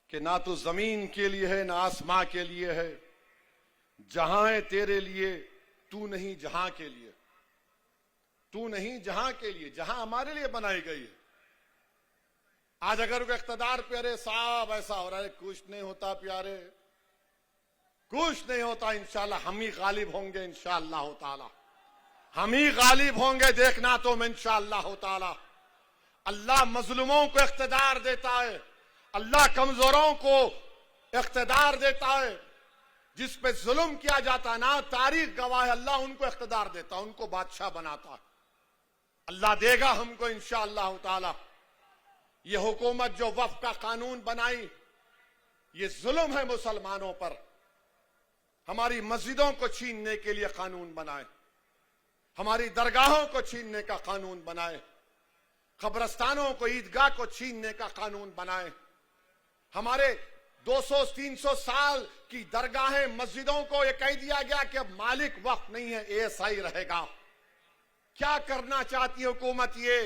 कि ना तो जमीन के लिए है ना आसमां के लिए है, जहां है तेरे लिए, तू नहीं जहां के लिए, तू नहीं जहां के लिए, जहां हमारे लिए बनाई गई है। आज अगर वो इख्तिदार पे, अरे साहब ऐसा हो रहा है, कुछ नहीं होता प्यारे, कुछ नहीं होता, इंशाल्लाह हम ही गालिब होंगे, इंशाल्लाह ताला हम ही गालिब होंगे, देखना तुम इंशाल्लाह ताला। अल्लाह मजलूमों को इख्तिदार देता है, अल्लाह कमजोरों को इख्तिदार देता है। जिस पे जुल्म किया जाता ना, तारीख गवाह है, अल्लाह उनको इख्तिदार देता, उनको बादशाह बनाता है। अल्लाह देगा हमको इंशाअल्लाह ताला। ये हुकूमत जो वक्फ का कानून बनाई, ये जुल्म है मुसलमानों पर। हमारी मस्जिदों को छीनने के लिए कानून बनाए, हमारी दरगाहों को छीनने का कानून बनाए, कब्रस्तानों को, ईदगाह को छीनने का कानून बनाए। हमारे 200-300 साल की दरगाहें, मस्जिदों को यह कह दिया गया कि अब मालिक वक्फ नहीं है, एएसआई रहेगा। क्या करना चाहती है हुकूमत ये?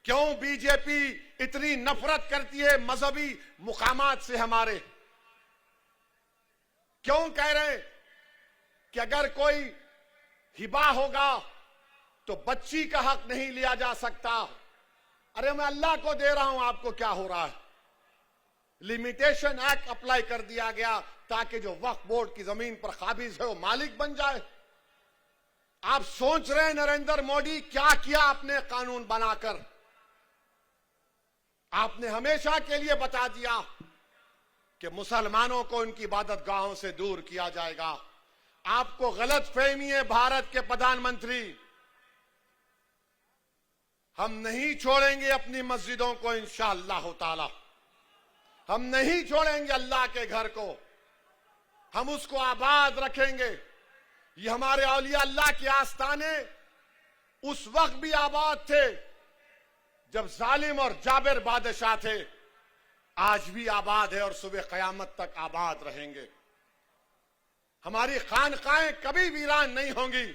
क्यों बीजेपी इतनी नफरत करती है मजहबी मुकामात से हमारे? क्यों कह रहे कि अगर कोई हिबा होगा तो बच्ची का हक नहीं लिया जा सकता? अरे मैं अल्लाह को दे रहा हूं, आपको क्या हो रहा है? लिमिटेशन एक्ट अप्लाई कर दिया गया ताकि जो वक्फ बोर्ड की जमीन पर काबिज है वो मालिक बन जाए। आप सोच रहे हैं नरेंद्र मोदी क्या किया आपने कानून बनाकर? आपने हमेशा के लिए बता दिया कि मुसलमानों को उनकी इबादत गाहों से दूर किया जाएगा। आपको गलत फहमी है भारत के प्रधानमंत्री। हम नहीं छोड़ेंगे अपनी मस्जिदों को इंशाअल्लाह ताला। हम नहीं छोड़ेंगे अल्लाह के घर को, हम उसको आबाद रखेंगे। ये हमारे औलिया अल्लाह के आस्थाने उस वक्त भी आबाद थे जब जालिम और जाबिर बादशाह थे, आज भी आबाद है और सुबह कयामत तक आबाद रहेंगे। हमारी खानकाएं कभी वीरान नहीं होंगी।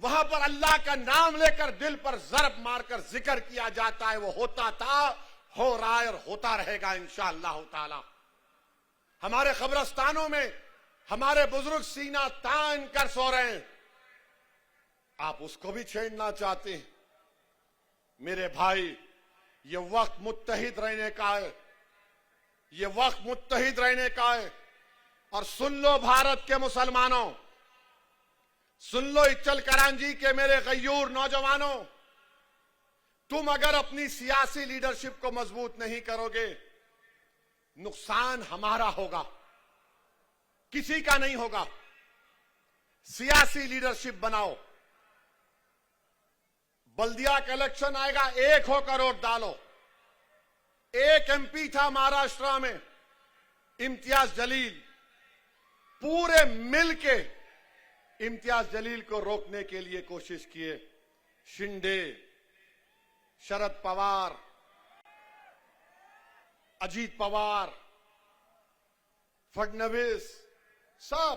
वहां पर अल्लाह का नाम लेकर दिल पर ज़रब मारकर जिक्र किया जाता है, वो होता था, हो रहा है और होता रहेगा इंशाअल्लाह ताला। हमारे कब्रिस्तानों में हमारे बुजुर्ग सीना तान कर सो रहे हैं, आप उसको भी छेड़ना चाहते हैं। मेरे भाई, ये वक्त मुत्तहिद रहने का है, ये वक्त मुत्तहिद रहने का है। और सुन लो भारत के मुसलमानों, सुन लो इच्चल करांजी के मेरे गयूर नौजवानों, तुम अगर अपनी सियासी लीडरशिप को मजबूत नहीं करोगे, नुकसान हमारा होगा, किसी का नहीं होगा। सियासी लीडरशिप बनाओ। बल्दिया का इलेक्शन आएगा, 1 होकर वोट डालो। एक एमपी था महाराष्ट्र में, इम्तियाज जलील, पूरे मिलके इम्तियाज जलील को रोकने के लिए कोशिश किए। शिंदे, शरद पवार, अजीत पवार, फडणवीस, सब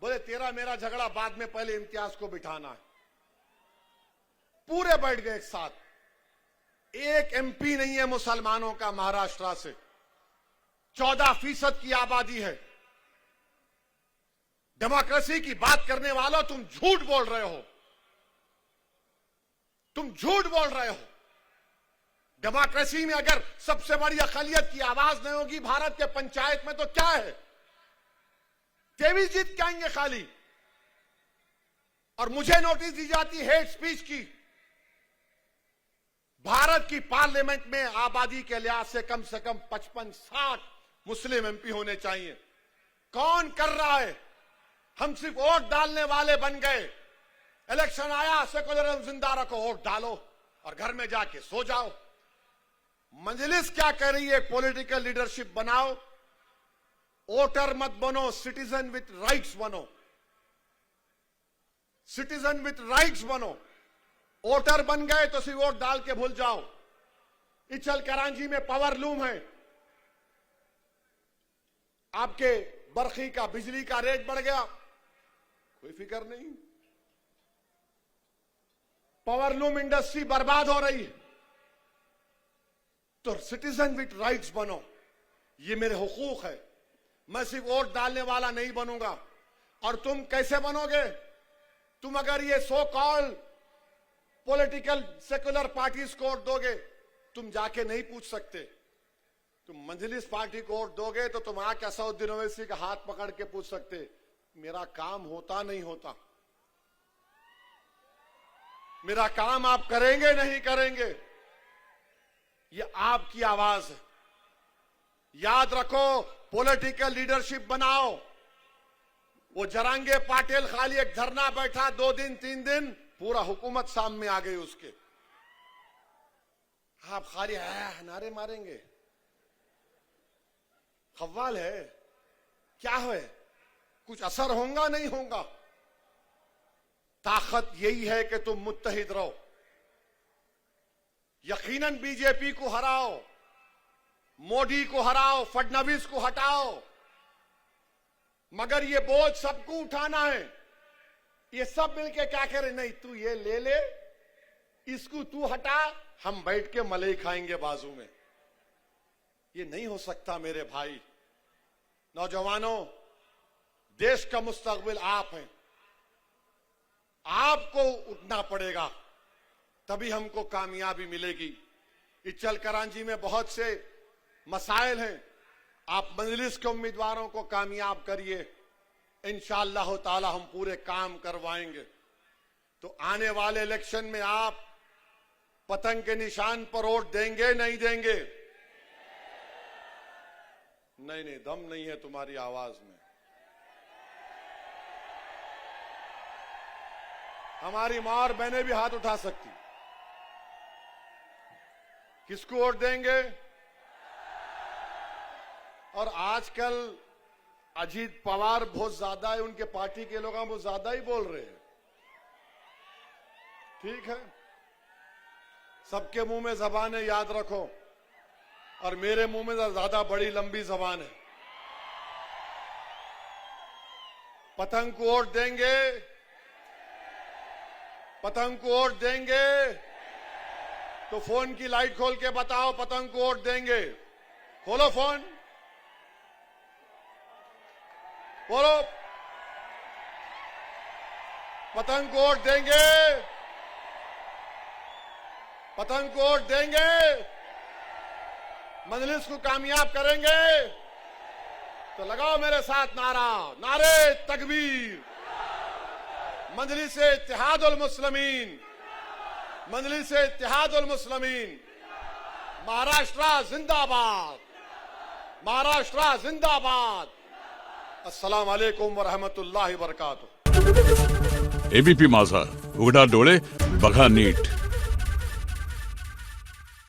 बोले तेरा मेरा झगड़ा बाद में, पहले इम्तियाज को बिठाना है। पूरे बैठ गए एक साथ। एक एमपी नहीं है मुसलमानों का महाराष्ट्र से। 14% की आबादी है। डेमोक्रेसी की बात करने वालों, तुम झूठ बोल रहे हो, तुम झूठ बोल रहे हो। डेमोक्रेसी में अगर सबसे बड़ी अक़लियत की आवाज नहीं होगी भारत के पंचायत में, तो क्या है? तेवी जीत के आएंगे खाली। और मुझे नोटिस दी जाती हेट स्पीच की। भारत की पार्लियामेंट में आबादी के लिहाज से कम 55-60 मुस्लिम एमपी होने चाहिए। कौन कर रहा है? हम सिर्फ वोट डालने वाले बन गए। इलेक्शन आया, सेकुलरिज्म जिंदा रखो, वोट डालो और घर में जाके सो जाओ। मजलिस क्या कर रही है? पॉलिटिकल लीडरशिप बनाओ, वोटर मत बनो, सिटीजन विथ राइट्स बनो। सिटीजन विथ राइट्स बनो। वोटर बन गए तो सिर्फ वोट डाल के भूल जाओ। इच्चल करांची में पावर लूम है, आपके बरखी का, बिजली का रेट बढ़ गया, कोई फिक्र नहीं। पावर लूम इंडस्ट्री बर्बाद हो रही है। तो सिटीजन विथ राइट्स बनो, ये मेरे हुकूक है। मैं सिर्फ वोट डालने वाला नहीं बनूंगा। और तुम कैसे बनोगे? तुम अगर ये so called political secular parties को वोट दोगे, तुम जाके नहीं पूछ सकते। तुम मजलिस पार्टी को वोट दोगे तो तुम आके असदुद्दीन ओवैसी का हाथ पकड़ के पूछ सकते, मेरा काम होता नहीं होता, मेरा काम आप करेंगे नहीं करेंगे। ये आपकी आवाज है। याद रखो, पॉलिटिकल लीडरशिप बनाओ। वो जरांगे पाटिल खाली एक धरना बैठा, 2 दिन 3 दिन, पूरा हुकूमत सामने आ गई उसके। आप खाली नारे मारेंगे, खव्वाल है, क्या है? कुछ असर होगा नहीं होगा। ताकत यही है कि तुम मुत्तहिद रहो। यकीनन बीजेपी को हराओ, मोदी को हराओ, फडणवीस को हटाओ, मगर ये बोझ सबको उठाना है। ये सब मिलके क्या करें? नहीं, तू ये ले ले, इसको तू हटा, हम बैठ के मलाई खाएंगे बाजू में। ये नहीं हो सकता मेरे भाई। नौजवानों, देश का मुस्तकबिल आप हैं। आपको उठना पड़ेगा, तभी हमको कामयाबी मिलेगी। इच्चल करांची में बहुत से मसाइल हैं। आप मजलिस के उम्मीदवारों को कामयाब करिए, इंशाअल्लाह ताला हम पूरे काम करवाएंगे। तो आने वाले इलेक्शन में आप पतंग के निशान पर वोट देंगे नहीं देंगे? नहीं, दम नहीं है तुम्हारी आवाज में। हमारी मां और बहनें भी हाथ उठा सकती। किसको वोट देंगे? और आजकल अजीत पवार बहुत ज्यादा है, उनके पार्टी के लोग वो ज्यादा ही बोल रहे हैं। ठीक है, सबके मुंह में जबान है, याद रखो, और मेरे मुंह में ज्यादा बड़ी लंबी जबान है। पतंग को वोट देंगे, पतंग को वोट देंगे, तो फोन की लाइट खोल के बताओ पतंग को वोट देंगे। खोलो फोन, बोलो पतंग को वोट देंगे, पतंग को वोट देंगे, मजलिस को कामयाब करेंगे। तो लगाओ मेरे साथ नारा, नारे तकबीर, मजलिस इत्तेहादुल मुस्लिमीन, मजलिस इत्तेहादुल मुस्लिमीन, महाराष्ट्र जिंदाबाद, महाराष्ट्र जिंदाबाद। अस्सलाम वालेकुम व रहमतुल्लाहि व बरकातुहू। एबीपी माझा, उघडा डोळे बघा नीट।